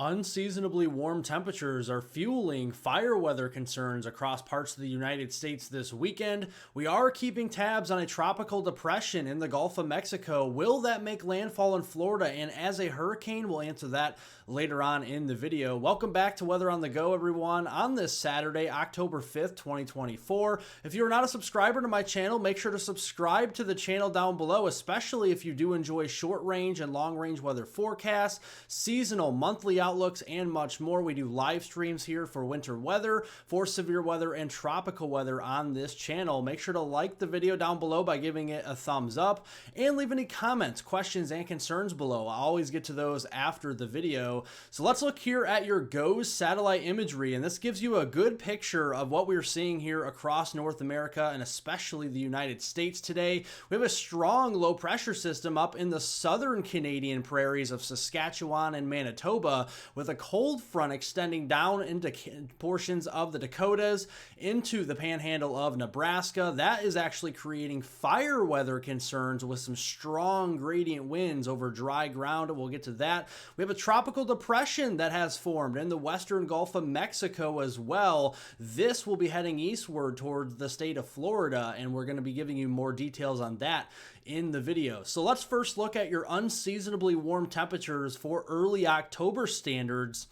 Unseasonably warm temperatures are fueling fire weather concerns across parts of the United States this weekend. We are keeping tabs on a tropical depression in the Gulf of Mexico. Will that make landfall in Florida and as a hurricane? We'll answer that later on in the video. Welcome back to Weather on the Go, everyone, on this Saturday, October 5th, 2024. If you're not a subscriber to my channel, make sure to subscribe to the channel down below, especially if you do enjoy short range and long range weather forecasts, seasonal, monthly outlooks, and much more. We do live streams here for winter weather, for severe weather, and tropical weather on this channel. Make sure to like the video down below by giving it a thumbs up and leave any comments, questions, and concerns below. I always get to those after the video. So let's look here at your GOES satellite imagery, and this gives you a good picture of what we're seeing here across North America and especially the United States today. We have a strong low pressure system up in the southern Canadian prairies of Saskatchewan and Manitoba, with a cold front extending down into portions of the Dakotas into the panhandle of Nebraska. That is actually creating fire weather concerns with some strong gradient winds over dry ground. We'll get to that. We have a tropical depression that has formed in the western Gulf of Mexico as well. This will be heading eastward towards the state of Florida, and we're going to be giving you more details on that in the video. So let's first look at your unseasonably warm temperatures for early October standards,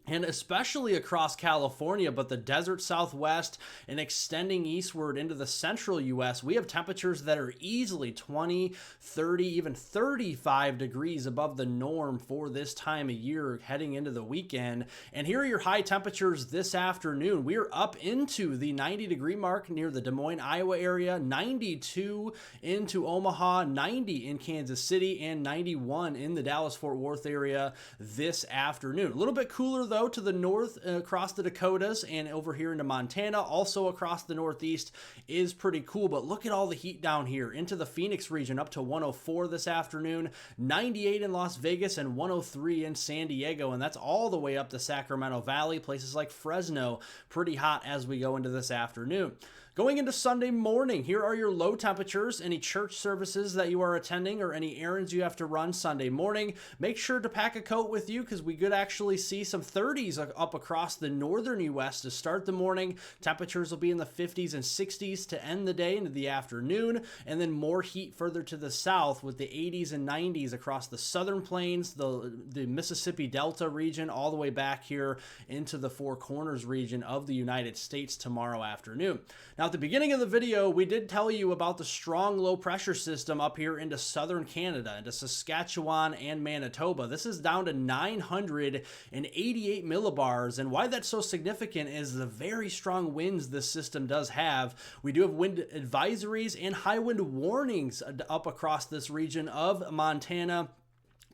and especially across California, but the desert Southwest and extending eastward into the central U.S., we have temperatures that are easily 20, 30, even 35 degrees above the norm for this time of year heading into the weekend. And here are your high temperatures this afternoon. We are up into the 90-degree mark near the Des Moines, Iowa area, 92 into Omaha, 90 in Kansas City, and 91 in the Dallas-Fort Worth area this afternoon. A little bit cooler, though, to the north across the Dakotas and over here into Montana, also across the northeast is pretty cool. But look at all the heat down here into the Phoenix region, up to 104 this afternoon, 98 in Las Vegas, and 103 in San Diego. And that's all the way up the Sacramento Valley, places like Fresno, pretty hot as we go into this afternoon. Going into Sunday morning, here are your low temperatures. Any church services that you are attending or any errands you have to run Sunday morning, make sure to pack a coat with you because we could actually see some 30s up across the northern U.S. to start the morning. Temperatures will be in the 50s and 60s to end the day into the afternoon, and then more heat further to the south with the 80s and 90s across the southern plains, the Mississippi Delta region, all the way back here into the Four Corners region of the United States tomorrow afternoon. Now, at the beginning of the video, we did tell you about the strong low pressure system up here into southern Canada, into Saskatchewan and Manitoba. This is down to 988 millibars, and why that's so significant is the very strong winds this system does have. We do have wind advisories and high wind warnings up across this region of Montana,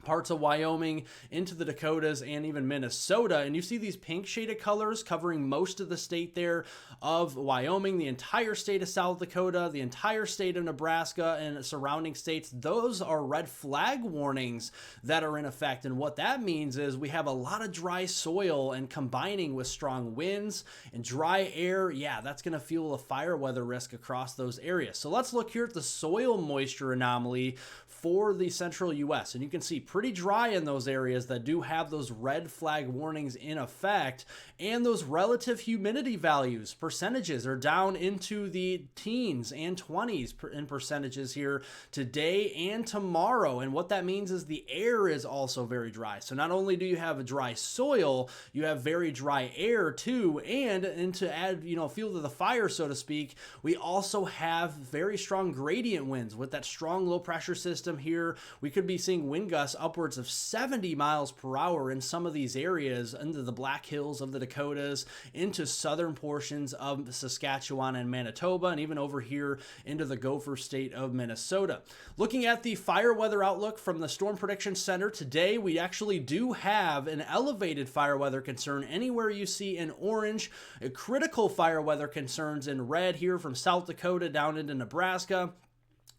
parts of Wyoming, into the Dakotas, and even Minnesota. And you see these pink shaded colors covering most of the state there of Wyoming, the entire state of South Dakota, the entire state of Nebraska, and surrounding states. Those are red flag warnings that are in effect. And what that means is we have a lot of dry soil, and combining with strong winds and dry air, yeah, that's going to fuel a fire weather risk across those areas. So let's look here at the soil moisture anomaly for the central U.S. And you can see pretty dry in those areas that do have those red flag warnings in effect, and those relative humidity values, percentages, are down into the teens and 20s in percentages here today and tomorrow. And what that means is the air is also very dry. So not only do you have a dry soil, you have very dry air too, and to add fuel to the fire, so to speak, we also have very strong gradient winds with that strong low pressure system here. We could be seeing wind gusts upwards of 70 miles per hour in some of these areas, into the Black Hills of the Dakotas, into southern portions of Saskatchewan and Manitoba, and even over here into the Gopher State of Minnesota. Looking at the fire weather outlook from the Storm Prediction Center today, we actually do have an elevated fire weather concern anywhere you see in orange, critical fire weather concerns in red here from South Dakota down into Nebraska.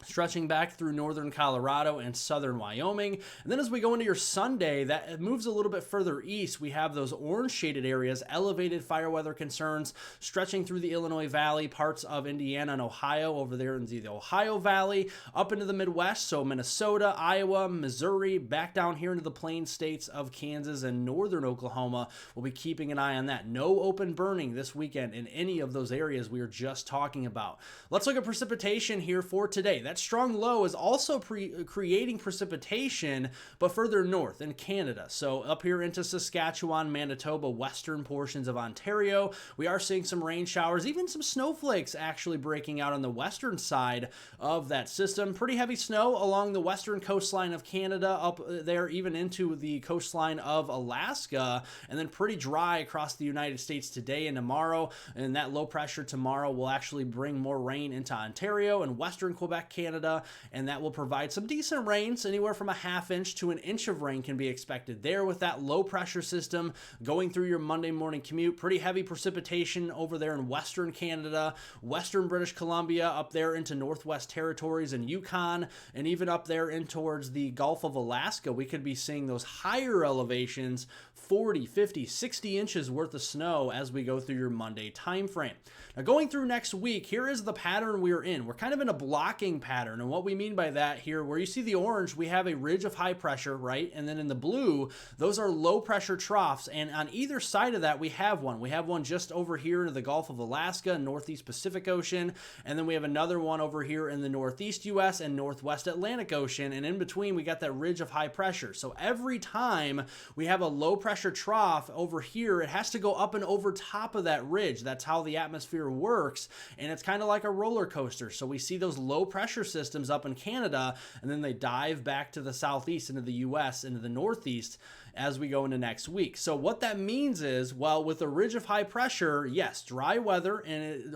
stretching back through northern Colorado and southern Wyoming. And then as we go into your Sunday, that moves a little bit further east. We have those orange shaded areas, elevated fire weather concerns stretching through the Illinois Valley, parts of Indiana and Ohio over there in the Ohio Valley, up into the Midwest. So Minnesota, Iowa, Missouri, back down here into the plain states of Kansas and northern Oklahoma. We'll be keeping an eye on that. No open burning this weekend in any of those areas we were just talking about. Let's look at precipitation here for today. That strong low is also creating precipitation, but further north in Canada. So up here into Saskatchewan, Manitoba, western portions of Ontario, we are seeing some rain showers, even some snowflakes actually breaking out on the western side of that system. Pretty heavy snow along the western coastline of Canada, up there even into the coastline of Alaska, and then pretty dry across the United States today and tomorrow. And that low pressure tomorrow will actually bring more rain into Ontario and western Quebec, Canada, and that will provide some decent rains. Anywhere from a ½ inch to an inch of rain can be expected there with that low pressure system going through your Monday morning commute. Pretty heavy precipitation over there in western Canada, western British Columbia, up there into Northwest Territories and Yukon, and even up there in towards the Gulf of Alaska. We could be seeing those higher elevations, 40, 50, 60 inches worth of snow as we go through your Monday time frame. Now going through next week, here is the pattern we're in. We're kind of in a blocking pattern, and what we mean by that here, where you see the orange, we have a ridge of high pressure, right? And then in the blue, those are low pressure troughs, and on either side of that, we have one. We have one just over here into the Gulf of Alaska, Northeast Pacific Ocean, and then we have another one over here in the Northeast U.S. and Northwest Atlantic Ocean, and in between, we got that ridge of high pressure. So every time we have a low pressure trough over here, it has to go up and over top of that ridge. That's how the atmosphere works, and it's kind of like a roller coaster. So we see those low pressure systems up in Canada, and then they dive back to the southeast into the U.S., into the northeast as we go into next week. So what that means is, well, with a ridge of high pressure, yes, dry weather and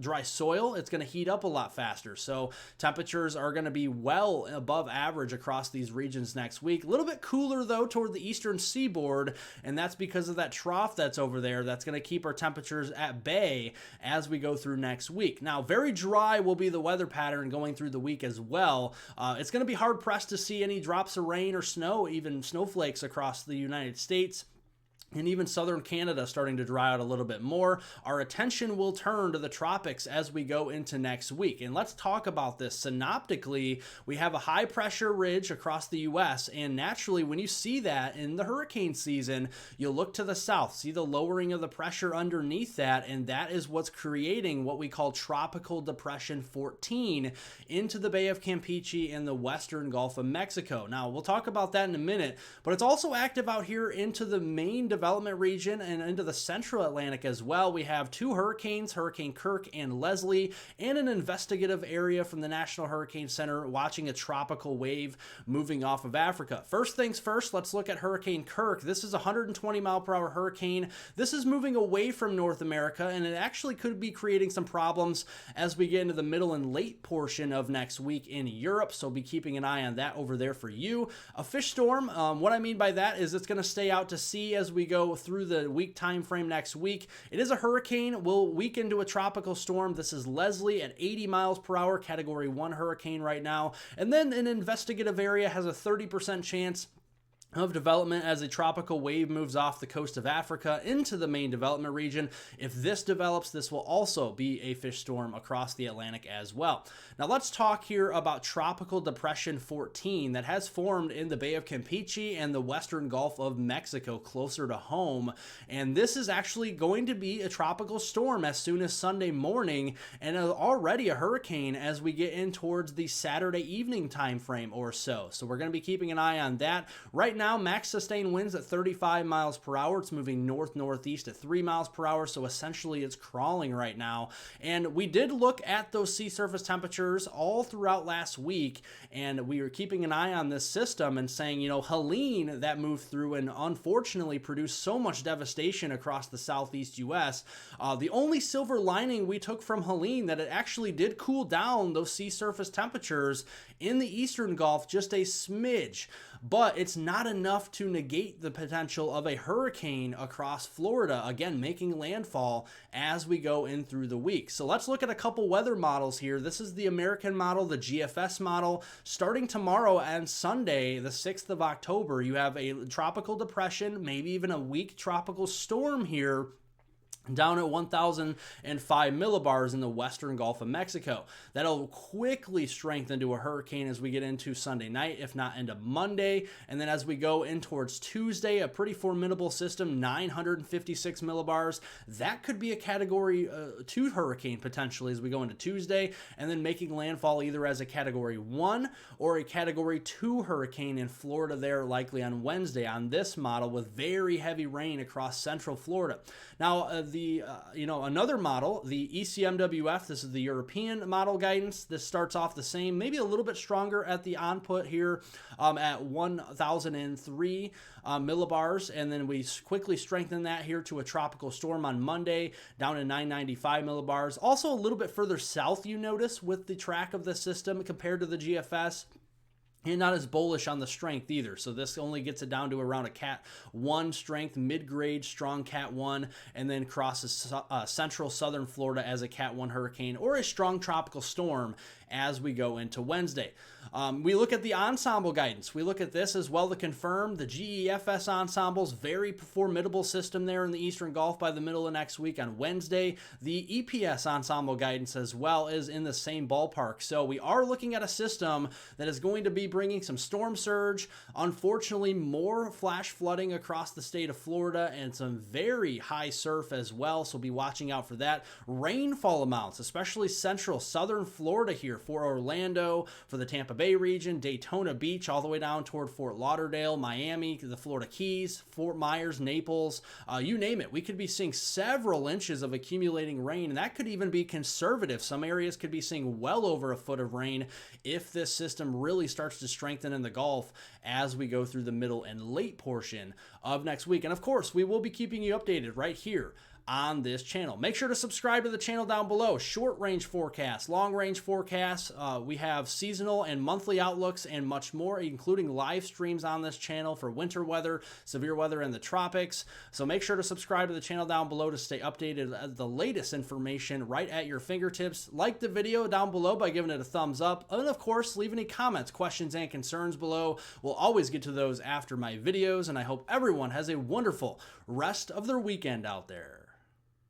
dry soil, it's going to heat up a lot faster. So temperatures are going to be well above average across these regions next week. A little bit cooler, though, toward the eastern seaboard, and that's because of that trough that's over there. That's going to keep our temperatures at bay as we go through next week. Now, very dry will be the weather pattern going through the week as well. It's going to be hard-pressed to see any drops of rain or snow, even snowflakes across the United States. And even southern Canada starting to dry out a little bit more. Our attention will turn to the tropics as we go into next week. And let's talk about this. Synoptically, we have a high pressure ridge across the U.S. And naturally, when you see that in the hurricane season, you'll look to the south, see the lowering of the pressure underneath that. And that is what's creating what we call Tropical Depression 14 into the Bay of Campeche and the western Gulf of Mexico. Now, we'll talk about that in a minute, but it's also active out here into the main development region and into the central Atlantic as well. We have two hurricanes, Hurricane Kirk and Leslie, and an investigative area from the National Hurricane Center watching a tropical wave moving off of Africa. First things first, let's look at Hurricane Kirk. This is a 120-mile-per-hour hurricane. This is moving away from North America, and it actually could be creating some problems as we get into the middle and late portion of next week in Europe, so be keeping an eye on that over there for you. A fish storm, what I mean by that is it's going to stay out to sea as we go through the week time frame next week. It is a hurricane, will weaken to a tropical storm. This is Leslie at 80 miles per hour, category 1 hurricane right now. And then an investigative area has a 30% chance of development as a tropical wave moves off the coast of Africa into the main development region. If this develops, this will also be a fish storm across the Atlantic as well. Now let's talk here about Tropical Depression 14 that has formed in the Bay of Campeche and the western Gulf of Mexico closer to home. And this is actually going to be a tropical storm as soon as Sunday morning, and already a hurricane as we get in towards the Saturday evening time frame or so. So we're going to be keeping an eye on that. Right now, max sustained winds at 35 miles per hour. It's moving north-northeast at 3 miles per hour, so essentially it's crawling right now. And we did look at those sea surface temperatures all throughout last week, and we were keeping an eye on this system and saying, you know, Helene that moved through and unfortunately produced so much devastation across the southeast U.S. The only silver lining we took from Helene that it actually did cool down those sea surface temperatures in the eastern Gulf just a smidge. But it's not enough to negate the potential of a hurricane across Florida, again, making landfall as we go in through the week. So let's look at a couple weather models here. This is the American model, the GFS model. Starting tomorrow and Sunday, the 6th of October, you have a tropical depression, maybe even a weak tropical storm here down at 1,005 millibars in the western Gulf of Mexico. That'll quickly strengthen to a hurricane as we get into Sunday night, if not into Monday. And then as we go in towards Tuesday, a pretty formidable system, 956 millibars. That could be a Category 2 hurricane potentially as we go into Tuesday, and then making landfall either as a Category 1 or a Category 2 hurricane in Florida there, likely on Wednesday on this model, with very heavy rain across central Florida. Now, another model, the ECMWF, this is the European model guidance. This starts off the same, maybe a little bit stronger at the onput here at 1,003 millibars, and then we quickly strengthen that here to a tropical storm on Monday, down to 995 millibars. Also a little bit further south, you notice, with the track of the system compared to the GFS. And not as bullish on the strength either. So this only gets it down to around a Cat 1 strength, mid-grade, strong Cat 1, and then crosses central southern Florida as a Cat 1 hurricane or a strong tropical storm as we go into Wednesday. We look at the ensemble guidance. We look at this as well to confirm the GEFS ensembles, very formidable system there in the Eastern Gulf by the middle of next week on Wednesday. The EPS ensemble guidance as well is in the same ballpark. So we are looking at a system that is going to be bringing some storm surge, unfortunately more flash flooding across the state of Florida, and some very high surf as well, so be watching out for that. Rainfall amounts, especially central southern Florida here for Orlando, for the Tampa Bay region, Daytona Beach, all the way down toward Fort Lauderdale, Miami, the Florida Keys, Fort Myers, Naples, you name it. We could be seeing several inches of accumulating rain, and that could even be conservative. Some areas could be seeing well over a foot of rain if this system really starts to strengthen in the Gulf as we go through the middle and late portion of next week. And of course, we will be keeping you updated right here on this channel. Make sure to subscribe to the channel down below. Short range forecasts, long range forecasts. We have seasonal and monthly outlooks and much more, including live streams on this channel for winter weather, severe weather in the tropics. So make sure to subscribe to the channel down below to stay updated at the latest information right at your fingertips. Like the video down below by giving it a thumbs up. And of course, leave any comments, questions, and concerns below. We'll always get to those after my videos, and I hope everyone has a wonderful rest of their weekend out there.